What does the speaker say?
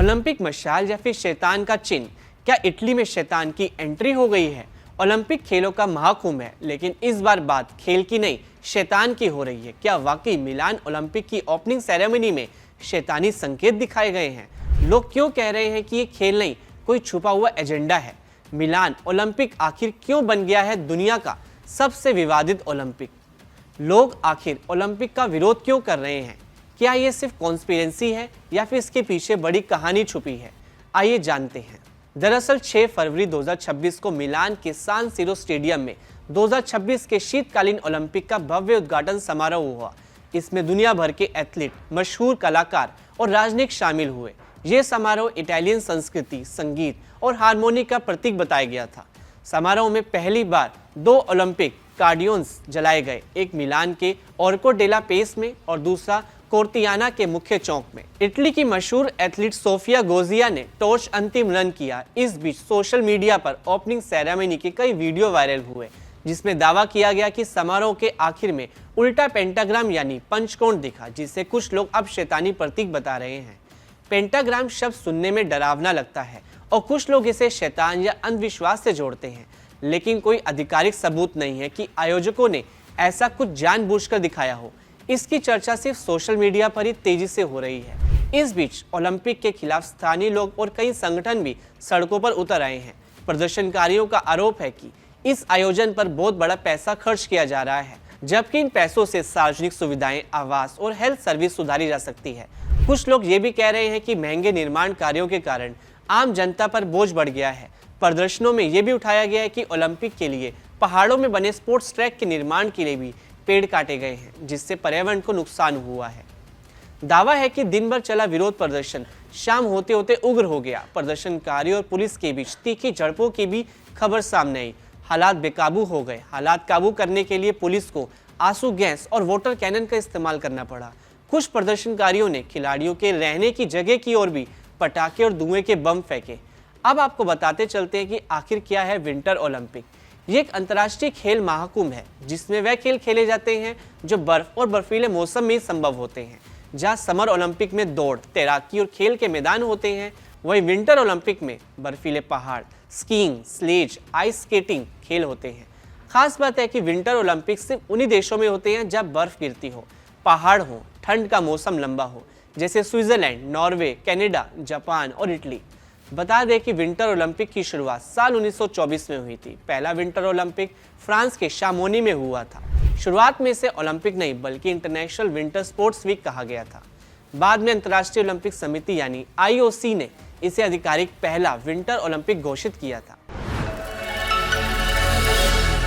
Olympic मशाल या फिर शैतान का चिन्ह, क्या इटली में शैतान की एंट्री हो गई है? ओलंपिक खेलों का महाकुंभ है, लेकिन इस बार बात खेल की नहीं शैतान की हो रही है। क्या वाकई मिलान ओलंपिक की ओपनिंग सेरेमनी में शैतानी संकेत दिखाए गए हैं? लोग क्यों कह रहे हैं कि ये खेल नहीं, कोई छुपा हुआ एजेंडा है? मिलान ओलंपिक आखिर क्यों बन गया है दुनिया का सबसे विवादित ओलंपिक? लोग आखिर ओलंपिक का विरोध क्यों कर रहे हैं? क्या ये सिर्फ कॉन्स्पिरेंसी है या फिर इसके पीछे बड़ी कहानी छुपी है? आइए जानते हैं। दरअसल 6 फरवरी 2026 को मिलान के सान सिरो स्टेडियम में 2026 के शीतकालीन ओलंपिक का भव्य उद्घाटन समारोह हुआ। इसमें दुनिया भर के एथलीट, मशहूर कलाकार और राजनीतिक शामिल हुए। ये समारोह इटालियन संस्कृति, संगीत और हारमोनी का प्रतीक बताया गया था। समारोह में पहली बार 2 ओलंपिक कार्डियोन्स जलाए गए, एक मिलान के ऑर्को डेला पेस में और दूसरा कोर्तियाना के मुख्य चौक में। इटली की मशहूर एथलीट सोफिया गोजिया ने टॉर्च अंतिम रन किया। इस बीच सोशल मीडिया पर ओपनिंग सेरेमनी के कई वीडियो वायरल हुए, जिसमें दावा किया गया कि समारोह के आखिर में उल्टा पेंटाग्राम यानी पंचकोण दिखा, जिसे कुछ लोग अब शैतानी प्रतीक बता रहे हैं। पेंटाग्राम शब्द सुनने में डरावना लगता है और कुछ लोग इसे शैतान या अंधविश्वास से जोड़ते हैं, लेकिन कोई आधिकारिक सबूत नहीं है कि आयोजकों ने ऐसा कुछ जानबूझकर दिखाया हो। इसकी चर्चा सिर्फ सोशल मीडिया पर ही तेजी से हो रही है। इस बीच ओलंपिक के खिलाफ स्थानीय लोग और कई संगठन भी सड़कों पर उतर आए हैं। प्रदर्शनकारियों का आरोप है कि इस आयोजन पर बहुत बड़ा पैसा खर्च किया जा रहा है, जबकि इन पैसों से सार्वजनिक सुविधाएं, आवास और हेल्थ सर्विस सुधारी जा सकती है। कुछ लोग ये भी कह रहे हैं कि महंगे निर्माण कार्यों के कारण आम जनता पर बोझ बढ़ गया है। प्रदर्शनों में ये भी उठाया गया है कि ओलंपिक के लिए पहाड़ों में बने स्पोर्ट्स ट्रैक के निर्माण के लिए भी पेड़ काटे गए हैं, जिससे पर्यावरण को नुकसान हुआ है। दावा है कि दिन भर चला विरोध प्रदर्शन शाम होते होते उग्र हो गया। प्रदर्शनकारियों और पुलिस के बीच तीखी झड़पों की भी खबर सामने आई। हालात बेकाबू हो गए। हालात काबू करने के लिए पुलिस को आंसू गैस और वाटर कैनन का इस्तेमाल करना पड़ा। कुछ प्रदर्शनकारियों ने खिलाड़ियों के रहने की जगह की ओर भी पटाखे और धुएं के बम फेंके। अब आपको बताते चलते हैं कि आखिर क्या है विंटर ओलंपिक। ये एक अंतर्राष्ट्रीय खेल महाकुंभ है, जिसमें वह खेल खेले जाते हैं जो बर्फ और बर्फीले मौसम में संभव होते हैं। जहां समर ओलंपिक में दौड़, तैराकी और खेल के मैदान होते हैं, वहीं विंटर ओलंपिक में बर्फीले पहाड़, स्कीइंग, स्लेज, आइस स्केटिंग खेल होते हैं। खास बात है कि विंटर ओलंपिक सिर्फ उन्हीं देशों में होते हैं जहां बर्फ गिरती हो, पहाड़ हो, ठंड का मौसम लंबा हो, जैसे स्विट्जरलैंड, नॉर्वे, कनाडा, जापान और इटली। बता दें कि विंटर ओलंपिक की शुरुआत साल 1924 में हुई थी। पहला विंटर ओलंपिक फ्रांस के शामोनी में हुआ था। शुरुआत में इसे ओलंपिक नहीं बल्कि इंटरनेशनल विंटर स्पोर्ट्स वीक कहा गया था। बाद में अंतर्राष्ट्रीय ओलंपिक समिति यानी IOC ने इसे आधिकारिक पहला विंटर ओलंपिक घोषित किया था।